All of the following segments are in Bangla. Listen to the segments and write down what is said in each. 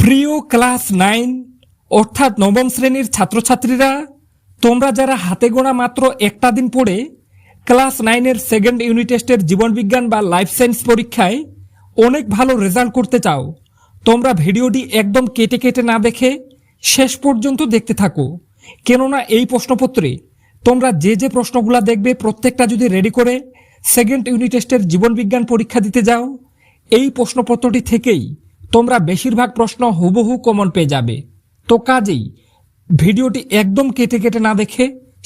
প্রিয় ক্লাস 9 অর্থাৎ নবম শ্রেণীর ছাত্রছাত্রীরা, তোমরা যারা হাতে গোনা মাত্র একটা দিন পরে ক্লাস 9-এর সেকেন্ড ইউনিট টেস্টের জীবনবিজ্ঞান বা লাইফ সায়েন্স পরীক্ষায় অনেক ভালো রেজাল্ট করতে চাও, তোমরা ভিডিওটি একদম কেটে কেটে না দেখে শেষ পর্যন্ত দেখতে থাকো। কেননা এই প্রশ্নপত্রে তোমরা যে যে প্রশ্নগুলো দেখবে প্রত্যেকটা যদি রেডি করে সেকেন্ড ইউনিট টেস্টের জীবনবিজ্ঞান পরীক্ষা দিতে যাও, এই প্রশ্নপত্রটি থেকেই তোমরা বেশিরভাগ প্রশ্ন হুবহু কমন পেয়ে যাবে। তো কাজেই ভিডিওটি একদম কেটে কেটে না দেখে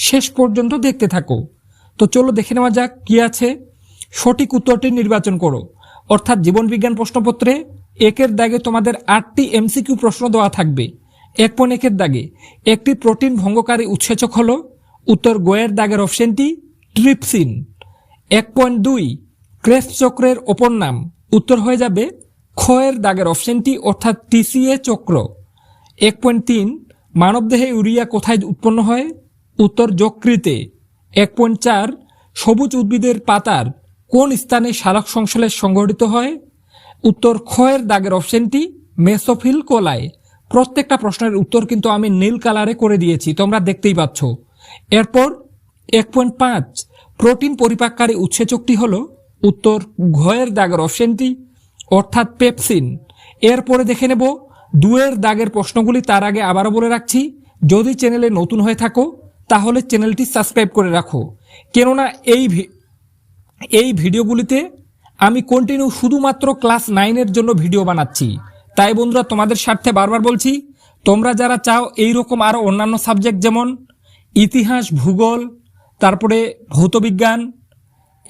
শেষ পর্যন্ত দেখতে থাকো। তো চলো দেখে নেওয়া যাক কি আছে। সঠিক উত্তরটি নির্বাচন করো। অর্থাৎ জীবনবিজ্ঞান প্রশ্নপত্রে একের দাগে তোমাদের 8টি এমসিকিউ প্রশ্ন দেওয়া থাকবে। 1.1-এর দাগে একটি প্রোটিন ভঙ্গকারী উৎসেচক হলো, উত্তর গোয়ের দাগের অপশনটি ট্রিপসিন। 1.2 ক্রেবস চক্রের অপর নাম, উত্তর হয়ে যাবে ক্ষয়ের দাগের অপশনটি অর্থাৎ টিসিএ চক্র। 1.3 মানবদেহে ইউরিয়া কোথায় উৎপন্ন হয়, উত্তর যকৃতে। 1.4 সবুজ উদ্ভিদের পাতার কোন স্থানে সালোক সংশ্লেষ সংঘটিত হয়, উত্তর ক্ষয়ের দাগের অপশনটি মেসোফিল কোলায়। প্রত্যেকটা প্রশ্নের উত্তর কিন্তু আমি নীল কালারে করে দিয়েছি, তোমরা দেখতেই পাচ্ছ। এরপর 1.5 প্রোটিন পরিপাককারী উৎসেচকটি হলো, উত্তর ঘয়ের দাগের অপশনটি অর্থাৎ পেপসিন। এরপরে দেখে নেব 2-এর দাগের প্রশ্নগুলি। তার আগে আবারও বলে রাখছি, যদি চ্যানেলে নতুন হয়ে থাকো তাহলে চ্যানেলটি সাবস্ক্রাইব করে রাখো। কেননা এই ভিডিওগুলিতে আমি কন্টিনিউ শুধুমাত্র ক্লাস 9-এর জন্য ভিডিও বানাচ্ছি। তাই বন্ধুরা, তোমাদের স্বার্থে বারবার বলছি, তোমরা যারা চাও এইরকম আরও অন্যান্য সাবজেক্ট যেমন ইতিহাস, ভূগোল, তারপরে ভৌতবিজ্ঞান,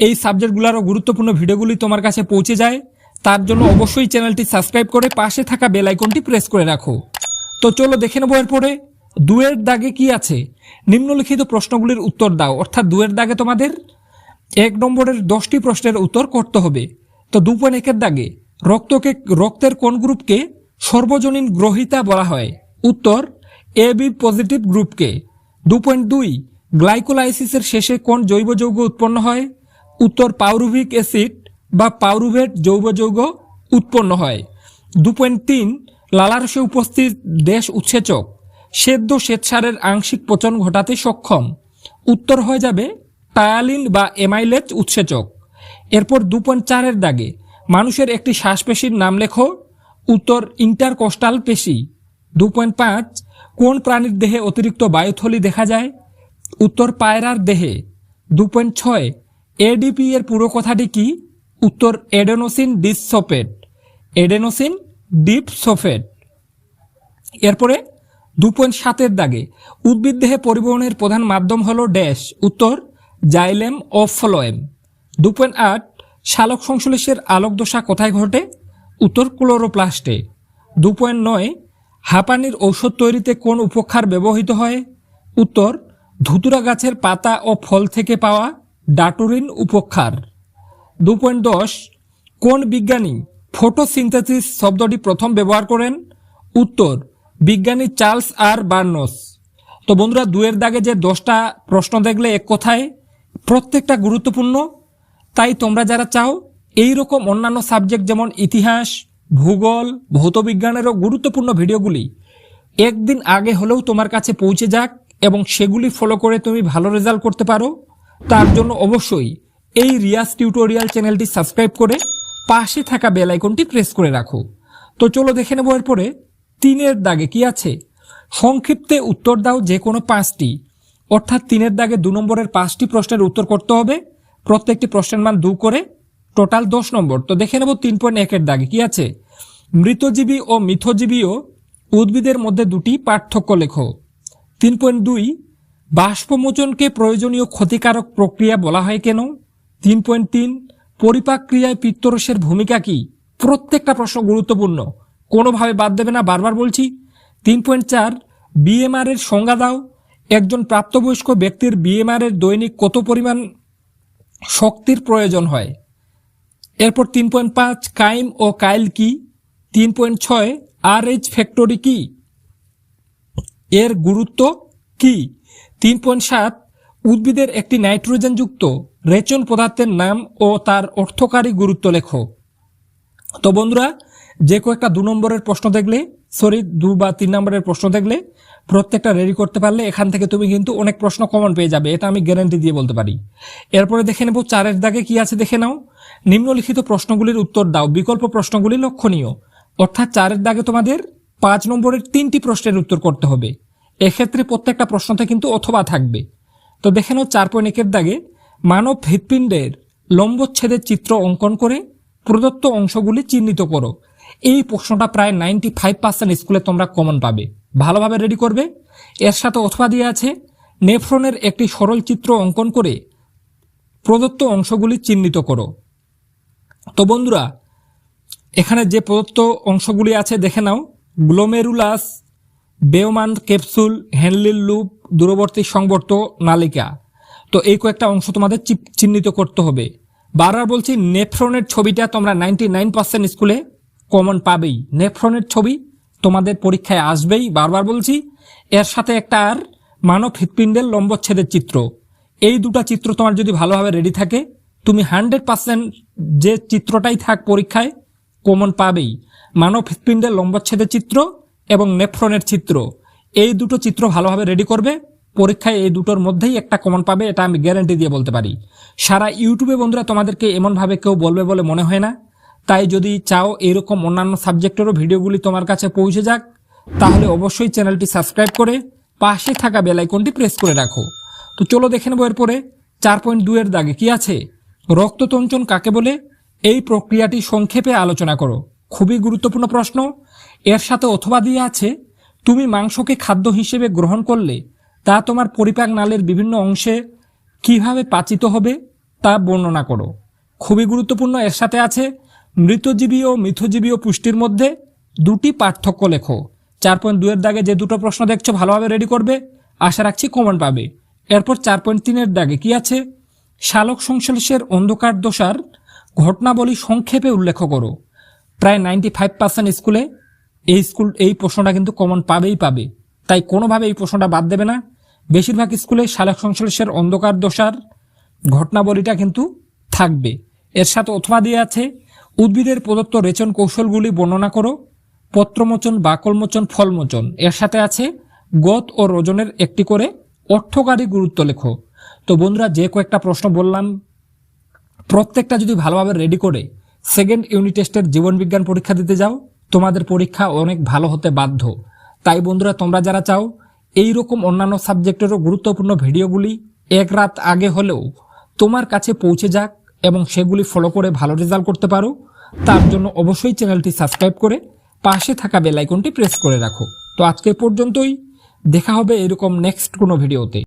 এই সাবজেক্টগুলোরও গুরুত্বপূর্ণ ভিডিওগুলি তোমার কাছে পৌঁছে যায়, তার জন্য অবশ্যই চ্যানেলটি সাবস্ক্রাইব করে পাশে থাকা বেল আইকনটি প্রেস করে রাখো। তো চলো দেখে নেবো এরপরে 2-এর দাগে কি আছে। নিম্নলিখিত প্রশ্নগুলির উত্তর দাও। অর্থাৎ 2-এর দাগে তোমাদের 1 নম্বরের 10টি প্রশ্নের উত্তর করতে হবে। তো 2.1-এর দাগে রক্তের কোন গ্রুপকে সর্বজনীন গ্রহিতা বলা হয়, উত্তর এ বি পজিটিভ গ্রুপকে। 2.2 গ্লাইকোলাইসিসের শেষে কোন জৈব যৌগ উৎপন্ন হয়, উত্তর পাউরুভিক অ্যাসিড বা পাউরুভেট জৈব যৌগ উৎপন্ন হয়। 2.3 লালারসে উপস্থিত দেশ উৎসেচক সেদ্ধ শ্বেতসারের আংশিক পচন ঘটাতে সক্ষম, উত্তর হয়ে যাবে টায়ালিন বা এমাইলেজ উৎসেচক। এরপর 2.4-এর দাগে মানুষের একটি শ্বাসপেশির নাম লেখো, উত্তর ইন্টারকস্টাল পেশি। 2.5 কোন প্রাণীর দেহে অতিরিক্ত বায়ুথলি দেখা যায়, উত্তর পায়রার দেহে। 2.6 এডিপি এর পুরো কথাটি কি, উত্তর এডেনোসিন ডিসসোফেট। এডেনোসিন ডিপসোফেট। এরপরে 2.7-এর দাগে উদ্ভিদ দেহে পরিবহনের প্রধান মাধ্যম হলো ড্যাশ, উত্তর জাইলেম ও ফ্লোয়েম। 2.8 সালোক সংশ্লেষের আলোক দশা কোথায় ঘটে, উত্তর ক্লোরোপ্লাস্টে। 2.9 হাঁপানির ঔষধ তৈরিতে কোন উপক্ষার ব্যবহৃত হয়, উত্তর ধুতুরা গাছের পাতা ও ফল থেকে পাওয়া ডাটুরিন উপক্ষার। 2.10 কোন বিজ্ঞানী ফটোসিনথেসিস শব্দটি প্রথম ব্যবহার করেন, উত্তর বিজ্ঞানী চার্লস আর বার্নস। তো বন্ধুরা, 2-এর দাগে যে 10টা প্রশ্ন দেখলে এক কথায় প্রত্যেকটা গুরুত্বপূর্ণ। তাই তোমরা যারা চাও এই রকম অন্যান্য সাবজেক্ট যেমন ইতিহাস, ভূগোল, ভৌতবিজ্ঞানেরও গুরুত্বপূর্ণ ভিডিওগুলি একদিন আগে হলেও তোমার কাছে পৌঁছে যাক এবং সেগুলি ফলো করে তুমি ভালো রেজাল্ট করতে পারো, তার জন্য অবশ্যই এই রিয়াজ টিউটোরিয়াল চ্যানেলটি সাবস্ক্রাইব করে পাশে থাকা বেল আইকনটি প্রেস করে রাখো। তো চলো দেখে নেবো এরপরে 3-এর দাগে কি আছে। সংক্ষিপ্তে উত্তর দাও যে কোনো 5টি। অর্থাৎ 3-এর দাগে 2 নম্বরের 5টি প্রশ্নের উত্তর করতে হবে, প্রত্যেকটি প্রশ্নের মান 2 করে, টোটাল 10 নম্বর। তো দেখে নেব 3.1-এর দাগে কি আছে। মৃতজীবী ও মিথজীবীয় উদ্ভিদের মধ্যে 2টি পার্থক্য লেখো। 3.2 বাষ্পমোচনকে প্রয়োজনীয় ক্ষতিকারক প্রক্রিয়া বলা হয় কেন। 3.3 পরিপাক ক্রিয়ায় পিত্তরসের ভূমিকা কি। প্রত্যেকটা প্রশ্ন গুরুত্বপূর্ণ, কোনোভাবে বাদ দেবে না, বারবার বলছি। 3.4 বিএমআর এর সংজ্ঞা দাও। একজন প্রাপ্তবয়স্ক ব্যক্তির বিএমআর এর দৈনিক কত পরিমাণ শক্তির প্রয়োজন হয়। এরপর 3.5 কাইম ও কাইল কি। 3.6 RH ফ্যাক্টরি কি, এর গুরুত্ব কি। 3.7 উদ্ভিদের একটি নাইট্রোজেনযুক্ত রেচন পদার্থের নাম ও তার অর্থকারী গুরুত্ব লেখো। তো বন্ধুরা, যে কয়েকটা 2 নম্বরের প্রশ্ন দেখলে সরি 2 বা 3 নম্বরের প্রশ্ন দেখলে প্রত্যেকটা রেডি করতে পারলে এখান থেকে তুমি কিন্তু অনেক প্রশ্ন কমন পেয়ে যাবে, এটা আমি গ্যারান্টি দিয়ে বলতে পারি। এরপরে দেখে নেব 4 দাগে কি আছে, দেখে নাও। নিম্নলিখিত প্রশ্নগুলির উত্তর দাও, বিকল্প প্রশ্নগুলি লক্ষণীয়। অর্থাৎ 4 দাগে তোমাদের 5 নম্বরের 3টি প্রশ্নের উত্তর করতে হবে। এক্ষেত্রে প্রত্যেকটা প্রশ্নতে কিন্তু অথবা থাকবে। তো দেখে নাও 4.1 দাগে মানব হৃৎপিণ্ডের লম্বচ্ছেদের চিত্র অঙ্কন করে প্রদত্ত অংশগুলি চিহ্নিত করো। এই প্রশ্নটা প্রায় 95% স্কুলে তোমরা কমন পাবে, ভালোভাবে রেডি করবে। এর সাথে অথবা দিয়ে আছে নেফ্রনের একটি সরল চিত্র অঙ্কন করে প্রদত্ত অংশগুলি চিহ্নিত করো। তো বন্ধুরা এখানে যে প্রদত্ত অংশগুলি আছে দেখে নাও, গ্লোমেরুলাস, বেওমান ক্যাপসুল, হেনলির লুপ, দূরবর্তী সংবর্ত নালিকা। তো এই কয়েকটা অংশ তোমাদের চিহ্নিত করতে হবে। বারবার বলছি, নেফ্রনের ছবিটা তোমরা 99% স্কুলে কমন পাবেই। নেফ্রনের ছবি তোমাদের পরীক্ষায় আসবেই, বারবার বলছি। এর সাথে একটা আর মানব হৃৎপিণ্ডের লম্বচ্ছেদের চিত্র। এই দুটো চিত্র তোমার যদি ভালোভাবে রেডি থাকে, তুমি 100% যে চিত্রটাই থাক পরীক্ষায় কমন পাবেই। মানব হৃৎপিণ্ডের লম্বচ্ছেদের চিত্র এবং নেফ্রনের চিত্র, এই দুটো চিত্র ভালোভাবে রেডি করবে, পরীক্ষায় এই দুটোর মধ্যেই একটা কমন পাবে, এটা আমি গ্যারান্টি দিয়ে বলতে পারি। সারা ইউটিউবে বন্ধুরা তোমাদেরকে এমনভাবে কেউ বলবে বলে মনে হয় না। তাই যদি চাও এরকম অন্যান্য সাবজেক্টেরও ভিডিওগুলি তোমার কাছে পৌঁছে যাক, তাহলে অবশ্যই চ্যানেলটি সাবস্ক্রাইব করে পাশে থাকা বেল আইকনটি প্রেস করে রাখো। তো চলো দেখে নেবো এরপরে 4.2 দাগে কি আছে, রক্ততঞ্চন কাকে বলে, এই প্রক্রিয়াটি সংক্ষেপে আলোচনা করো। খুবই গুরুত্বপূর্ণ প্রশ্ন। এর সাথে অথবা দিয়ে আছে তুমি মাংসকে খাদ্য হিসেবে গ্রহণ করলে তা তোমার পরিপাক নালীর বিভিন্ন অংশে কিভাবে পাচিত হবে তা বর্ণনা করো। খুবই গুরুত্বপূর্ণ। এর সাথে আছে মৃতজীবী ও মিথজীবী পুষ্টির মধ্যে দুটি পার্থক্য লেখো। 4.2 দাগে যে দুটো প্রশ্ন দেখছো ভালোভাবে রেডি করবে, আশা রাখছি কমন পাবে। এরপর 4.3 দাগে কি আছে, সালোক সংশ্লেষের অন্ধকার দশার ঘটনাবলী সংক্ষেপে উল্লেখ করো। প্রায় 95% স্কুলে এই প্রশ্নটা কিন্তু কমন পাবেই পাবে, তাই কোনোভাবে এই প্রশ্নটা বাদ দেবে না। বেশিরভাগ স্কুলে সালোক সংশ্লেষের অন্ধকার দশার ঘটনাবলীটা কিন্তু থাকবে। এর সাথে অথবা দিয়ে আছে উদ্ভিদের প্রদত্ত রেচন কৌশলগুলি বর্ণনা করো। পত্রমোচন, বাকলমোচন, ফলমোচন। এর সাথে আছে গত ও রোজনের একটি করে অর্থকারী গুরুত্ব লেখো। তো বন্ধুরা যে কয়েকটা প্রশ্ন বললাম প্রত্যেকটা যদি ভালোভাবে রেডি করে সেকেন্ড ইউনিট টেস্টের জীবনবিজ্ঞান পরীক্ষা দিতে যাও, তোমাদের পরীক্ষা অনেক ভালো হতে বাধ্য। তাই বন্ধুরা তোমরা যারা চাও এই রকম অন্যান্য সাবজেক্টেরও গুরুত্বপূর্ণ ভিডিওগুলি এক রাত আগে হলেও তোমার কাছে পৌঁছে যাক এবং সেগুলি ফলো করে ভালো রেজাল্ট করতে পারো, তার জন্য অবশ্যই চ্যানেলটি সাবস্ক্রাইব করে পাশে থাকা বেল আইকনটি প্রেস করে রাখো। তো আজকে পর্যন্তই, দেখা হবে এরকম নেক্সট কোনো ভিডিওতে।